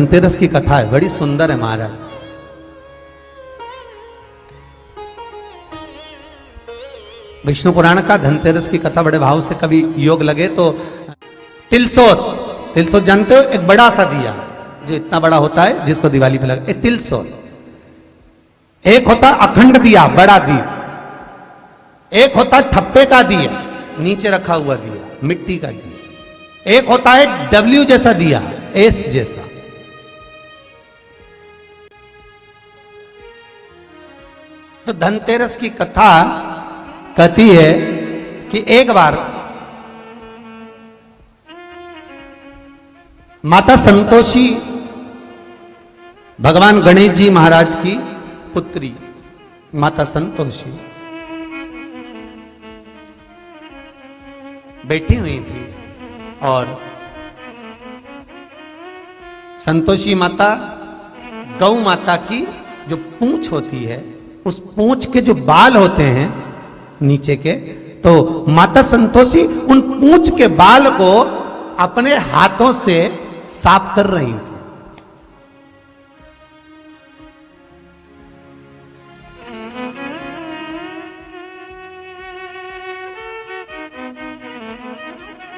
धनतेरस की कथा है, बड़ी सुंदर है महाराज। विष्णु पुराण का धनतेरस की कथा बड़े भाव से कभी योग लगे तो तिलसोत जानते हो, एक बड़ा सा दिया जो इतना बड़ा होता है जिसको दिवाली पे लगा, तिलसोत। एक होता अखंड दिया, बड़ा दीप। एक होता ठप्पे का दिया, नीचे रखा हुआ दिया, मिट्टी का दिया। एक होता है डब्ल्यू जैसा दिया, एस जैसा। तो धनतेरस की कथा कहती है कि एक बार माता संतोषी भगवान गणेश जी महाराज की पुत्री माता संतोषी बैठी हुई थी और संतोषी माता गौ माता की जो पूंछ होती है, उस पूंछ के जो बाल होते हैं नीचे के, तो माता संतोषी उन पूंछ के बाल को अपने हाथों से साफ कर रही थी।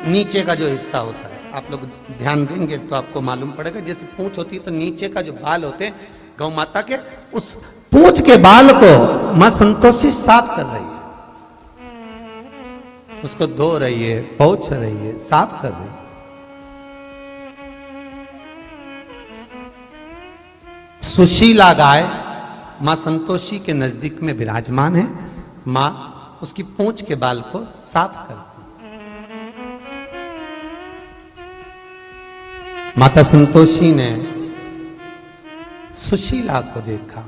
नीचे का जो हिस्सा होता है, आप लोग ध्यान देंगे तो आपको मालूम पड़ेगा, जैसे पूंछ होती है तो नीचे का जो बाल होते हैं गौ माता के, उस पूंछ के बाल को मां संतोषी साफ कर रही है, उसको धो रही है, पोंछ रही है, साफ कर रही है। सुशीला गाय मां संतोषी के नजदीक में विराजमान है। मां उसकी पूंछ के बाल को साफ करती है। माता संतोषी ने सुशीला को देखा,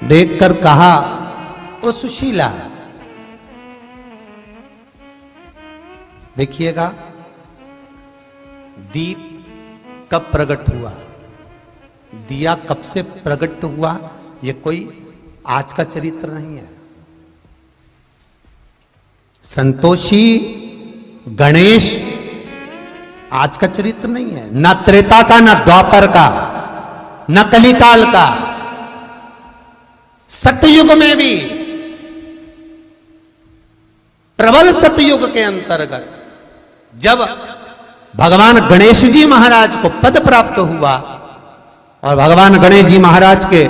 देखकर कहा, ओ सुशीला, देखिएगा दीप कब प्रकट हुआ, दिया कब से प्रकट हुआ, यह कोई आज का चरित्र नहीं है। संतोषी गणेश आज का चरित्र नहीं है, न त्रेता का, न द्वापर का, न कलिकाल का। सतयुग में भी, प्रबल सतयुग के अंतर्गत जब भगवान गणेश जी महाराज को पद प्राप्त हुआ और भगवान गणेश जी महाराज के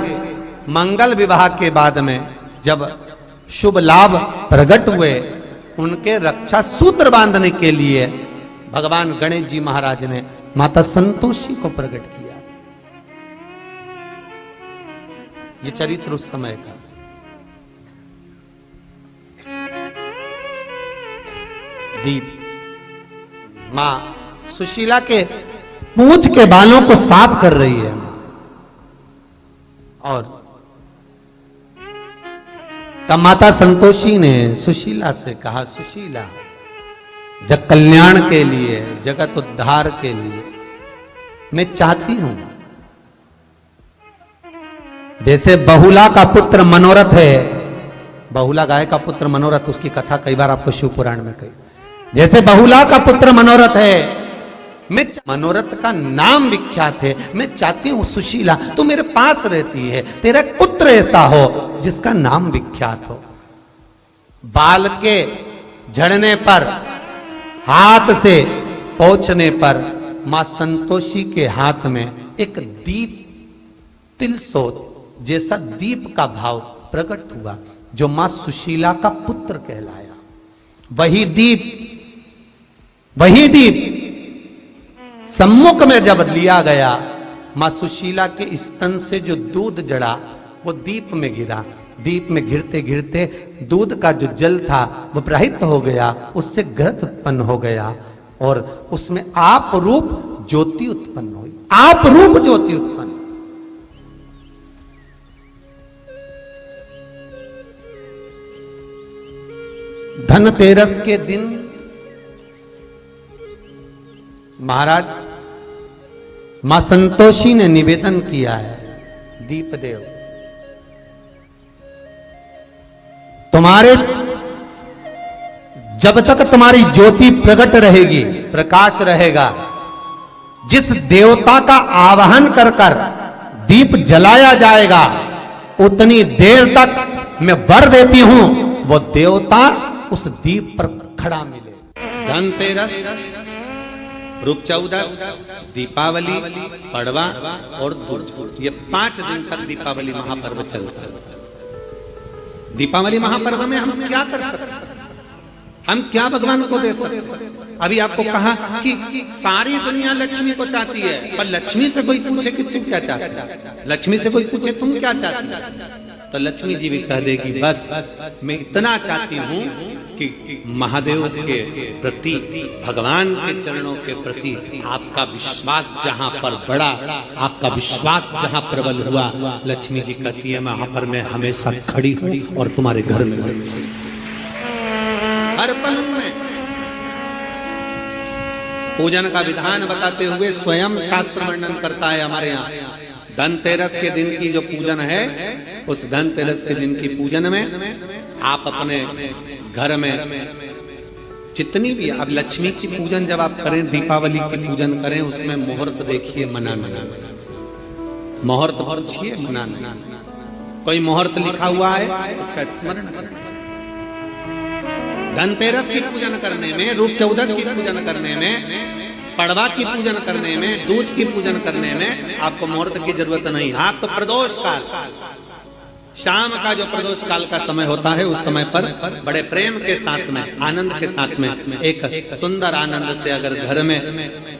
मंगल विवाह के बाद में जब शुभ लाभ प्रकट हुए, उनके रक्षा सूत्र बांधने के लिए भगवान गणेश जी महाराज ने माता संतोषी को प्रकट किया। ये चरित्र उस समय का। दीप मां सुशीला के पूंछ के बालों को साफ कर रही है और तब माता संतोषी ने सुशीला से कहा, सुशीला, जग कल्याण के लिए, जगत उद्धार के लिए मैं चाहती हूं, जैसे बहुला का पुत्र मनोरथ है, बहुला गाय का पुत्र मनोरथ, उसकी कथा कई बार आपको शिव पुराण में कही, जैसे बहुला का पुत्र मनोरथ है, मैं मनोरथ का नाम विख्यात है, मैं चाहती हूं सुशीला तू मेरे पास रहती है, तेरा पुत्र ऐसा हो जिसका नाम विख्यात हो। बाल के झड़ने पर, हाथ से पोंछने पर मां संतोषी के हाथ में एक दीप, तिलसोत जैसा दीप का भाव प्रकट हुआ, जो मां सुशीला का पुत्र कहलाया। वही दीप सम्मुख में जब लिया गया, मां सुशीला के स्तन से जो दूध जड़ा वो दीप में गिरा। दीप में गिरते गिरते दूध का जो जल था वो प्रवाहित हो गया, उससे घृत उत्पन्न हो गया और उसमें आप रूप ज्योति उत्पन्न हुई। आप रूप ज्योति उत्पन्न। धनतेरस के दिन महाराज मां संतोषी ने निवेदन किया है, दीपदेव तुम्हारे जब तक तुम्हारी ज्योति प्रकट रहेगी, प्रकाश रहेगा, जिस देवता का आवाहन कर कर दीप जलाया जाएगा, उतनी देर तक मैं वर देती हूं वो देवता उस दीप पर खड़ा मिले। धनतेरस, रूप चौदस, दीपावली, पड़वा और दूज, ये 5 दिन तक दीपावली महापर्व चलता है। दीपावली महापर्व में हम क्या कर सकते हैं? हम क्या भगवान को दे सकते हैं? अभी आपको कहा कि सारी दुनिया लक्ष्मी को चाहती है, पर लक्ष्मी से कोई पूछे कि तू क्या चाहता है, लक्ष्मी से कोई पूछे तुम क्या चाहते हो, तो लक्ष्मी जी भी कह देगी बस मैं इतना चाहती हूं कि महादेव के प्रति, भगवान के चरणों के प्रति आपका विश्वास जहां पर बढ़ा, आपका विश्वास जहां प्रबल हुआ, लक्ष्मी जी कहती है वहां पर मैं हमेशा खड़ी हूं और तुम्हारे घर में हर पल में। पूजन का विधान बताते हुए स्वयं शास्त्र वर्णन करता है हमारे यहाँ। धनतेरस के दिन की जो पूजन है, उस धनतेरस के दिन की पूजन में आप अपने घर में जितनी भी, अब लक्ष्मी की पूजन जब आप करें, दीपावली की पूजन करें, उसमें मुहूर्त देखिए, मनाना, मुहूर्त पूछिए, मनाना, कोई मुहूर्त लिखा हुआ है उसका स्मरण करें। धनतेरस की पूजन करने में, रूप चौदस की पूजन करने में, पड़वा की पूजन करने में, दूज की पूजन करने में आपको मुहूर्त की जरूरत नहीं। आप तो प्रदोष काल, शाम का जो प्रदोष काल का समय होता है, उस समय पर बड़े प्रेम के साथ में, आनंद के साथ में, एक सुंदर आनंद से, अगर घर में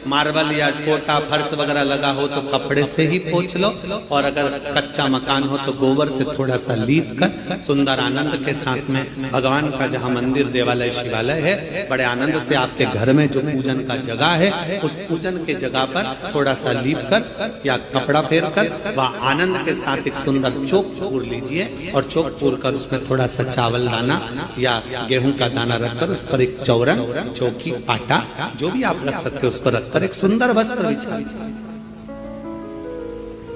मार्बल या कोटा फर्श वगैरह लगा हो तो कपड़े से ही पोंछ लो, और अगर कच्चा मकान हो तो गोबर से थोड़ा सा लीप कर सुंदर आनंद के साथ में, भगवान का जहाँ मंदिर, देवालय, शिवालय है, बड़े आनंद से आपके घर में जो पूजन का जगह है, उस पूजन के जगह पर थोड़ा सा लीप कर या कपड़ा फेर कर वह आनंद के साथ एक सुंदर चौक पूर लीजिए, और चौक पूर कर उसमें थोड़ा सा चावल दाना या गेहूं का दाना रखकर उस पर एक चौरंग, चौकी, आटा, जो भी आप रख सकते हो उसको रखकर एक सुंदर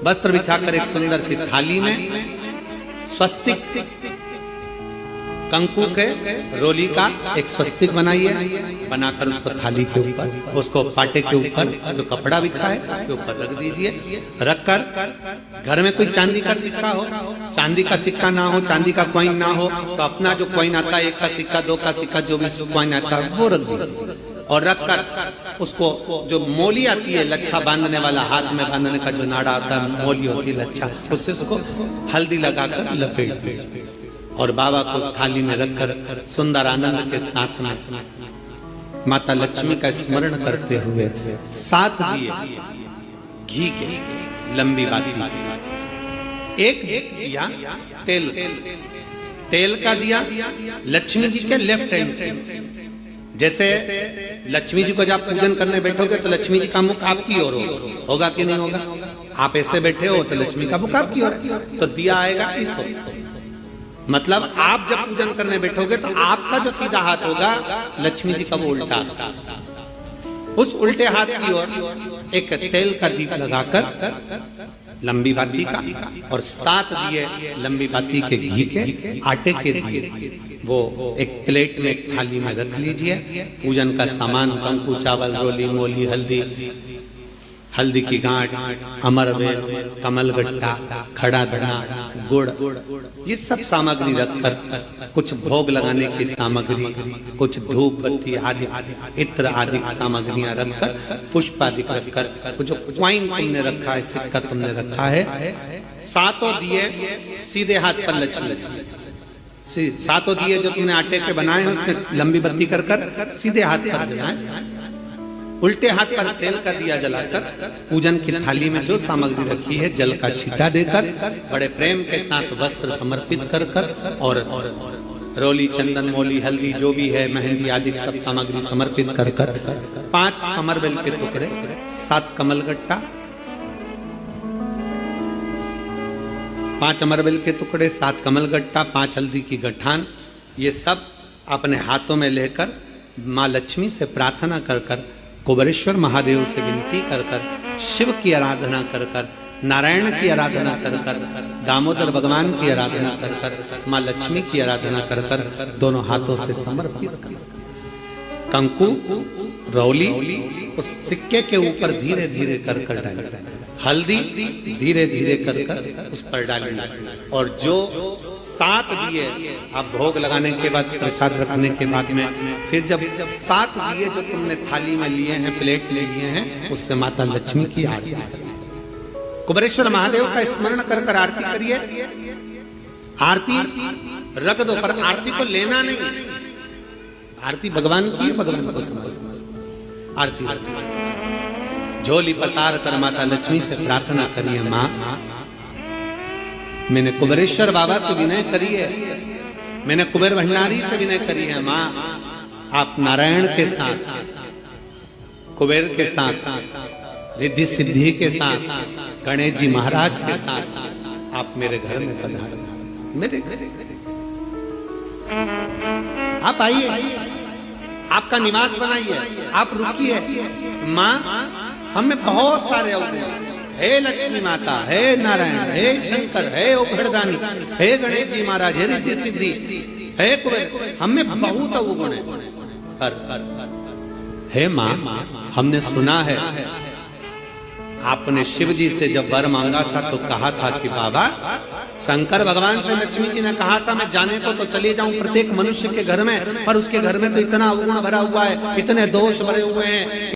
वस्त्र बिछाकर एक सुंदर सी थाली में स्वस्तिक, कंकु के रोली का एक स्वस्तिक बनाइए, बनाकर उसको थाली के ऊपर, उसको पाटे के ऊपर जो कपड़ा बिछा है उसके ऊपर रख दीजिए। रखकर घर में कोई चांदी का सिक्का हो, चांदी का सिक्का ना हो, चांदी का कॉइन ना हो, तो अपना जो कॉइन आता है, 1 का सिक्का, 2 का सिक्का, जो भी कॉइन आता है वो रख दीजिए। और रखकर उसको जो मोली आती है, लच्छा बांधने वाला, हाथ में बांधने का जो नाड़ा आता है, मोली होती है लच्छा, उससे उसको हल्दी लगाकर लपेट दीजिए और बाबा को उस थाली में रखकर सुंदर आनंद के साथ में माता लक्ष्मी का स्मरण करते हुए 7 दिए घी के, लंबी बाती, एक दिया तेल का दिया लक्ष्मी जी के लेफ्ट हैंड। जैसे लक्ष्मी जी को जब पूजन करने बैठोगे तो लक्ष्मी जी का मुख आपकी ओर होगा कि नहीं होगा? आप ऐसे बैठे हो तो लक्ष्मी का मुख आपकी ओर, तो दिया आएगा इस ओर। मतलब आप जब पूजन करने बैठोगे तो आपका जो सीधा हाथ होगा, लक्ष्मी जी का वो उल्टा, उस उल्टे हाथ की ओर एक तेल का दीप लगाकर लंबी बाती का, और 7 दिए लंबी बाती के घी के, आटे के दिए, वो एक प्लेट में, एक थाली में रख लीजिए। पूजन का सामान, कंकु, चावल, रोली, मोली, हल्दी की गांठ, अमरवेल, कमलगट्टा, खड़ा धना, गुड़, ये सब सामग्री रखकर, कुछ भोग लगाने की सामग्री, कुछ धूप बत्ती आदि, इत्र आदि सामग्रियां रखकर, पुष्प आदि रखकर, जो कॉइन तुमने रखा है, सिक्का तुमने रखा है, 7 दिए सीधे हाथ पर लक्ष्मी, 7 दिए जो तुमने आटे के बनाए हैं उसमें लंबी बत्ती कर सीधे हाथ पर जलाएं। उल्टे हाथ पर तेल का दिया जलाकर पूजन की थाली में जो सामग्री रखी है, जल का छींटा देकर, बड़े प्रेम के साथ वस्त्र समर्पित कर और रोली, चंदन, मोली, हल्दी जो भी है, मेहंदी आदि सब सामग्री समर्पित कर 5 अमरवेल के टुकड़े, 7 कमलगट्टा, 5 अमरवेल के टुकड़े, 7 कमलगट्टा, 5 हल्दी की गठान, ये सब अपने हाथों में लेकर माँ लक्ष्मी से प्रार्थना कर कुबेरेश्वर महादेव से विनती कर शिव की आराधना कर नारायण की आराधना कर दामोदर भगवान की आराधना कर माँ लक्ष्मी की आराधना कर दोनों हाथों से समर्पित कर कंकु रौली उस सिक्के के ऊपर धीरे धीरे कर डाली, हल्दी धीरे धीरे कर उस पर डाली, और जो 7 दिए आप भोग लगाने के बाद, प्रसाद रखने के बाद में, फिर जब 7 दिए जो तुमने थाली में लिए हैं, प्लेट में लिए हैं, उससे माता लक्ष्मी की आरती करिए। कुबेरेश्वर महादेव का स्मरण कर कर आरती करिए। आरती रख दो, पर आरती को लेना नहीं, आरती भगवान की है, भगवान को समझ। आरती झोली पसार कर माता लक्ष्मी से प्रार्थना करिए, माँ मैंने कुबेरेश्वर बाबा से विनय करी है, मैंने कुबेर भंडारी से विनय करी है, माँ आप नारायण के साथ, कुबेर के साथ, रिद्धि सिद्धि के साथ, गणेश जी महाराज के साथ आप मेरे घर में पधारो, मेरे घर आप आइए, आपका निवास बनाइए, आप रुकिए। माँ हमें बहुत सारे अवगुण, हे लक्ष्मी माता, हे नारायण, हे शंकर, हे उभड़दानी, हे गणेश जी महाराज, हे रिद्धि सिद्धि, हे कुबेर, हमें बहुत अवगुण है, पर हे माँ हमने सुना है आपने शिव जी से जब वर मांगा था तो कहा था कि बाबा, शंकर भगवान से लक्ष्मी जी ने कहा था मैं जाने को तो चले जाऊं प्रत्येक मनुष्य के घर में, पर उसके घर में तो इतना अवगुण भरा हुआ है, इतने दोष भरे हुए हैं।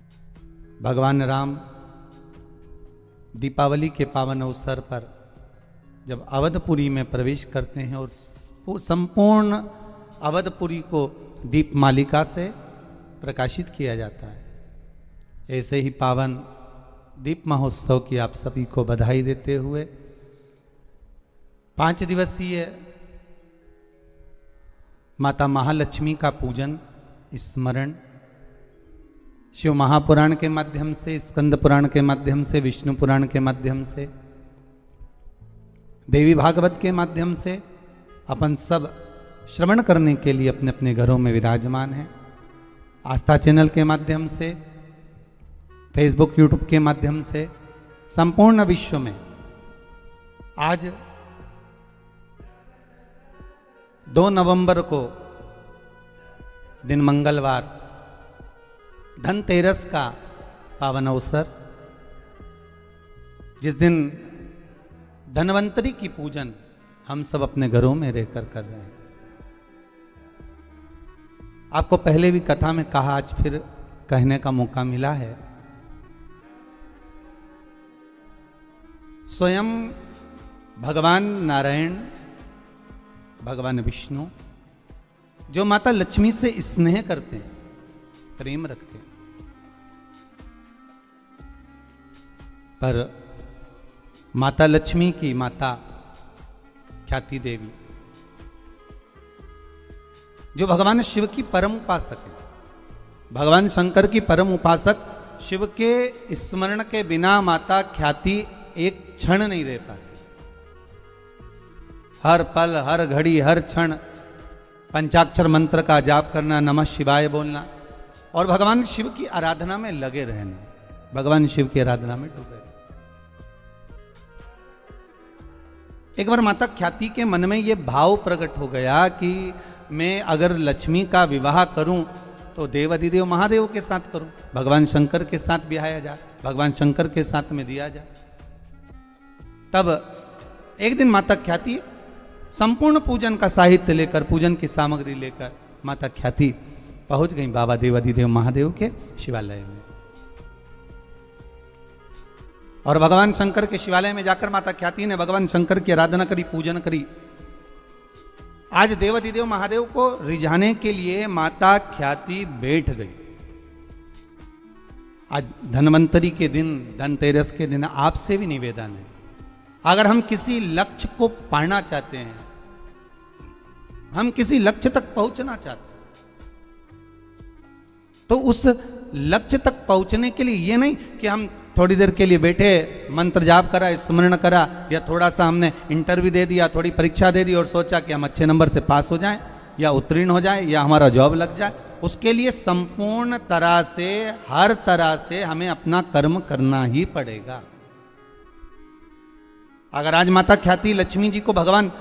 भगवान राम दीपावली के पावन अवसर पर जब अवधपुरी में प्रवेश करते हैं और संपूर्ण अवधपुरी को दीप मालिका से प्रकाशित किया जाता है, ऐसे ही पावन दीप महोत्सव की आप सभी को बधाई देते हुए 5 दिवसीय माता महालक्ष्मी का पूजन, स्मरण शिव महापुराण के माध्यम से, स्कंद पुराण के माध्यम से, विष्णु पुराण के माध्यम से, देवी भागवत के माध्यम से अपन सब श्रवण करने के लिए अपने अपने घरों में विराजमान हैं। आस्था चैनल के माध्यम से, फेसबुक यूट्यूब के माध्यम से संपूर्ण विश्व में आज 2 नवंबर को दिन मंगलवार, धनतेरस का पावन अवसर, जिस दिन धनवंतरी की पूजन हम सब अपने घरों में रहकर कर रहे हैं। आपको पहले भी कथा में कहा, आज फिर कहने का मौका मिला है। स्वयं भगवान नारायण, भगवान विष्णु जो माता लक्ष्मी से स्नेह करते हैं, प्रेम रखते हैं, पर माता लक्ष्मी की माता ख्याति देवी जो भगवान शिव की परम उपासक है, भगवान शंकर की परम उपासक, शिव के स्मरण के बिना माता ख्याति एक क्षण नहीं रह पाती। हर पल, हर घड़ी, हर क्षण पंचाक्षर मंत्र का जाप करना, नमः शिवाय बोलना और भगवान शिव की आराधना में लगे रहना, भगवान शिव की आराधना में डूबे रहना। एक बार माता ख्याति के मन में ये भाव प्रकट हो गया कि मैं अगर लक्ष्मी का विवाह करूं तो देव अधिदेव महादेव के साथ करूं, भगवान शंकर के साथ ब्याया जाए, भगवान शंकर के साथ में दिया जाए। तब एक दिन माता ख्याति संपूर्ण पूजन का साहित्य लेकर, पूजन की सामग्री लेकर माता ख्याति पहुंच गई बाबा देव अधिदेव महादेव के शिवालय में। और भगवान शंकर के शिवालय में जाकर माता ख्याति ने भगवान शंकर की आराधना करी, पूजन करी। आज देव अधिदेव महादेव को रिझाने के लिए माता ख्याति बैठ गई। आज धनवंतरी के दिन, धनतेरस के दिन आपसे भी निवेदन है, अगर हम किसी लक्ष्य को पाना चाहते हैं, हम किसी लक्ष्य तक पहुंचना चाहते हैं, तो उस लक्ष्य तक पहुंचने के लिए ये नहीं कि हम थोड़ी देर के लिए बैठे, मंत्र जाप करा, स्मरण करा, या थोड़ा सा हमने इंटरव्यू दे दिया, थोड़ी परीक्षा दे दी और सोचा कि हम अच्छे नंबर से पास हो जाएं या उत्तीर्ण हो जाएं या हमारा जॉब लग जाए। उसके लिए संपूर्ण तरह से, हर तरह से हमें अपना कर्म करना ही पड़ेगा। अगर आज माता ख्याति लक्ष्मी जी को भगवान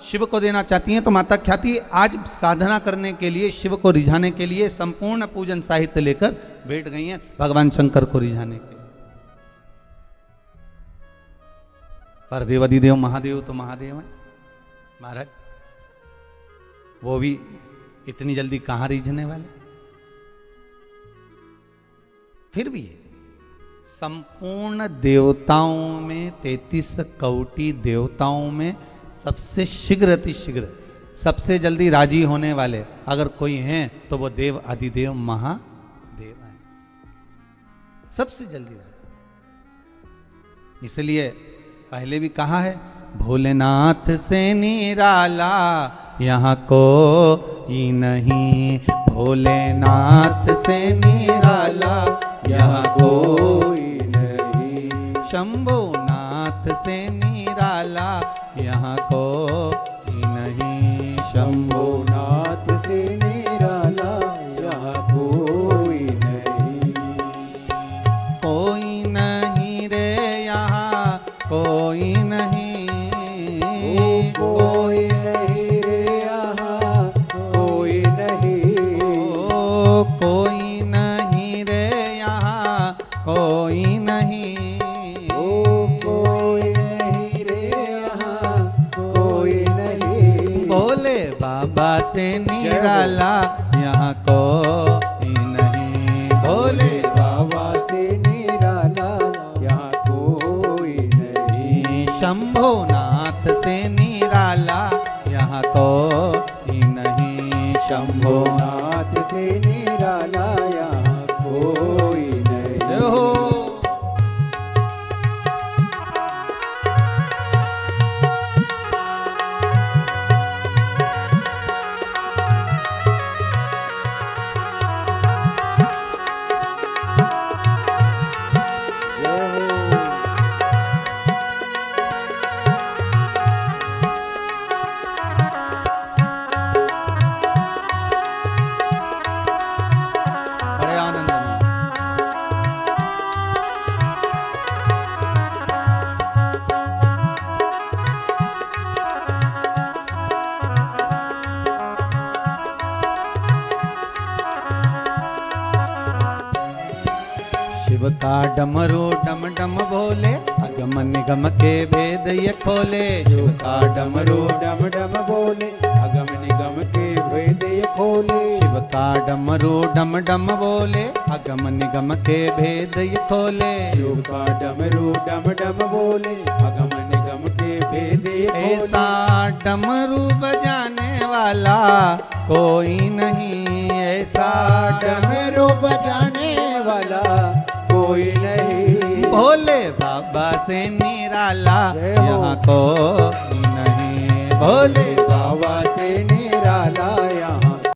शिव को देना चाहती हैं। तो माता ख्याति आज साधना करने के लिए, शिव को रिझाने के लिए संपूर्ण पूजन साहित्य लेकर बैठ गई हैं भगवान शंकर को रिझाने के लिए। पर देवाधिदेव महादेव तो महादेव हैं महाराज, वो भी इतनी जल्दी कहां रिझने वाले। फिर भी संपूर्ण देवताओं में 33 कोटि देवताओं में सबसे शीघ्र अतिशीघ्र सबसे जल्दी राजी होने वाले अगर कोई हैं तो वो देव आदिदेव महादेव हैं, सबसे जल्दी राजी। इसलिए पहले भी कहा है, भोलेनाथ से निराला यहाँ कोई नहीं, भोलेनाथ से निराला यहाँ कोई नहीं, शंभुनाथ से निराला यहाँ कोई नहीं, शंभुनाथ से निराला यहाँ कोई नहीं, कोई नहीं रे यहाँ कोई नहीं, कोई नहीं रे यहाँ कोई नहीं, कोई नहीं रे यहाँ कोई नहीं, कोई नहीं रे यहाँ कोई नहीं, भोले बाबा से निराला यहाँ कोई नहीं, भोले बाबा से निराला यहाँ कोई नहीं, शंभुनाथ से निराला यहाँ कोई नहीं, शंभुनाथ से निराला यहाँ कोई नहीं। जय हो। बड़े आनंद में शिव का डमरू डम डम भोले, अगम निगम के भेद ये खोले, शिव का डमरू डम डम बोले, अगम निगम के भेद ये खोले, शिव का डमरू डम डम बोले, अगम निगम के भेद ये खोले, शिव का डमरू डम डम बोले, अगम निगम के भेद ये खोले, ऐसा डमरू बजाने वाला कोई नहीं, ऐसा डमरू बजाने वाला कोई नहीं, भोले बाबा से निराला जय हो। यहाँ कोई नहीं, भोले बाबा से निराला